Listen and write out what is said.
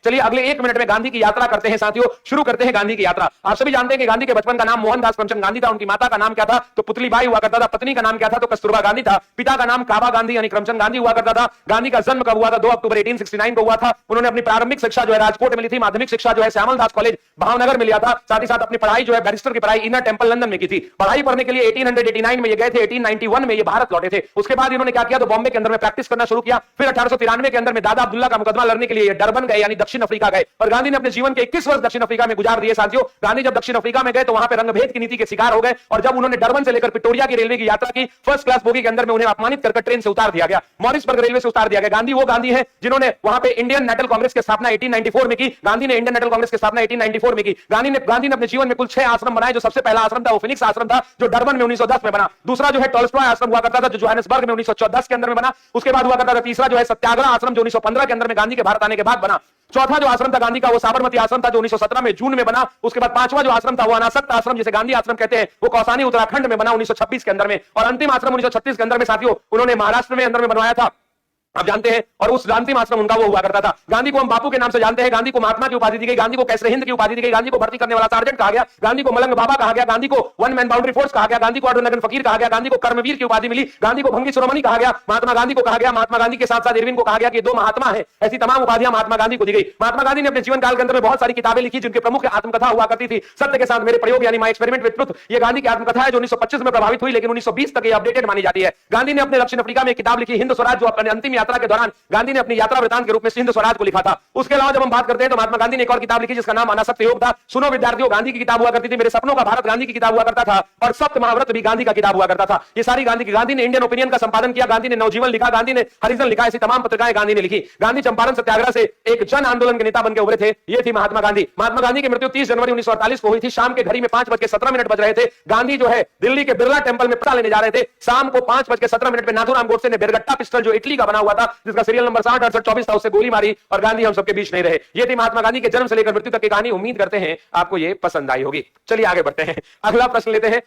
चलिए अगले 1 मिनट में गांधी की यात्रा करते हैं साथियों, शुरू करते हैं गांधी की यात्रा। आप सभी जानते हैं कि गांधी के बचपन का नाम मोहनदास करमचंद गांधी था। उनकी माता का नाम क्या था? तो पुतलीबाई हुआ करता था। पत्नी का नाम क्या था? तो कस्तूरबा गांधी था। पिता का नाम काबा गांधी यानी करमचंद गांधी हुआ करता था। गांधी का जन्म कब हुआ था? 2 अक्टूबर 1869 को हुआ था। उन्होंने अपनी प्रारंभिक शिक्षा जो है राजकोट में ली थी। माध्यमिक शिक्षा जो है श्यामल दास कॉलेज भावनगर में लिया था। साथ ही साथ अपनी पढ़ाई जो है बैरिस्टर की पढ़ाई इनर टेंपल लंदन में की थी। पढ़ाई पढ़ने के लिए 1889 में ये गए थे। 1891 में ये भारत लौटे थे। उसके बाद इन्होंने क्या किया? तो बॉम्बे के अंदर में प्रैक्टिस करना शुरू किया। फिर 1893 के अंदर में दादा अब्दुल्ला का मुकदमा लड़ने के लिए डरबन गए यानी दक्षिण अफ्रीका गए और गांधी ने अपने जीवन के 21 वर्ष दक्षिण अफ्रीका में गुजार दिए। साथियों गांधी जब दक्षिण अफ्रीका में गए तो वहां पे रंगभेद की नीति के शिकार हो गए और जब उन्होंने डरबन से लेकर पिटोरिया की रेलवे की यात्रा की, फर्स्ट क्लास बोगी के अंदर में उन्हें अपमानित कर ट्रेन से उतार दिया गया, मॉरिसबर्ग रेलवे से उतार दिया गया। गांधी वो गांधी है जिन्होंने वहां पे इंडियन नेशनल कांग्रेस की स्थापना 1894 में की। गांधी ने इंडियन नेशनल कांग्रेस की स्थापना 1894 में की। गांधी ने अपने जीवन में कुल 6 आश्रम बनाए। जो सबसे पहला आश्रम था वो फिनिक्स आश्रम था जो डरबन में 1910 में बना। दूसरा जो है टॉलस्टॉय आश्रम हुआ करता था जो जोहानिसबर्ग में 1910 के अंदर में बना। उसके बाद हुआ करता था तीसरा जो है सत्याग्रह आश्रम जो 1915 के अंदर में गांधी के भारत आने के बाद बना। चौथा जो आश्रम था गांधी का वो साबरमती आश्रम था जो 1917 में जून में बना। उसके बाद 5वां जो आश्रम था वो अनासक्त आश्रम जिसे गांधी आश्रम कहते हैं वो कौसानी उत्तराखंड में बना 1926 के अंदर में। और अंतिम आश्रम 1936 के अंदर में साथियों उन्होंने महाराष्ट्र में अंदर में बनवाया था, आप जानते हैं। और उस अंतिम आश्रम उनका वो हुआ करता था। गांधी को हम बापू के नाम से जानते हैं। गांधी को महात्मा की उपाधि दी गई। गांधी को कैसरे हिंद की उपाधि दी गई। गांधी को भर्ती करने वाला सार्जेंट कहा गया। गांधी को मलंग बाबा कहा गया। गांधी को वन मैन बाउंड्री फोर्स कहा गया। गांधी को अर्धनग्न फकीर कहा गया। गांधी को कर्मवीर की उपाधि मिली। गांधी को भंगी शिरोमणि कहा गया। महात्मा गांधी को कहा गया। महात्मा गांधी के साथ साथ इरविन को कहा गया कि 2 महात्मा है। ऐसी तमाम उपाधियां महात्मा गांधी को दी गई। महात्मा गांधी ने अपने जीवन काल के अंदर में बहुत सारी किताबें लिखी जिनके प्रमुख आत्मकथा हुआ करती थी सत्य के साथ मेरे प्रयोग यानी माय एक्सपेरिमेंट विद ट्रुथ। ये गांधी की आत्मकथा है जो 1925 में प्रभावित हुई लेकिन 1920 तक ये अपडेटेड मानी जाती है। गांधी ने अपने दक्षिण अफ्रीका में एक किताब लिखी हिंद स्वराज जो अपनी अंतिम यात्रा के दौरान गांधी ने अपनी यात्रा वृतांत के रूप में हिंद स्वराज को लिखा था। उसके अलावा जब हम बात करते हैं तो महात्मा गांधी ने एक और किताब लिखी जिसका नाम अनासक्त योग था। सुनो विद्यार्थियों गांधी की किताब हुआ करती थी मेरे सपनों का भारत गांधी की किताब हुआ करता था और सप्त महाव्रत भी गांधी का किताब हुआ करता था। ये सारी गांधी ने इंडियन ओपिनियन का संपादन किया। गांधी ने नवजीवन लिखा। गांधी ने हरिजन लिखा। ऐसी तमाम पत्रिकाएं गांधी ने लिखी। गांधी चंपारण सत्याग्रह से एक जन आंदोलन के नेता बनकर उभरे थे। ये थी महात्मा गांधी। महात्मा गांधी की मृत्यु 30 जनवरी 1948 को हुई थी। शाम के घड़ी में 5:17 बज रहे थे। गांधी जो है दिल्ली के बिरला टेंपल में पता लेने जा रहे थे। शाम को 5:17 पे नाथूराम गोडसे ने बेरगट्टा पिस्टल जो इटली का बना हुआ था जिसका सीरियल नंबर 606824 था उससे गोली मारी और गांधी हम सबके बीच नहीं रहे। ये थी महात्मा गांधी के जन्म से लेकर मृत्यु तक की कहानी। उम्मीद करते हैं आपको ये पसंद आई होगी। चलिए आगे बढ़ते हैं, अगला प्रश्न लेते हैं।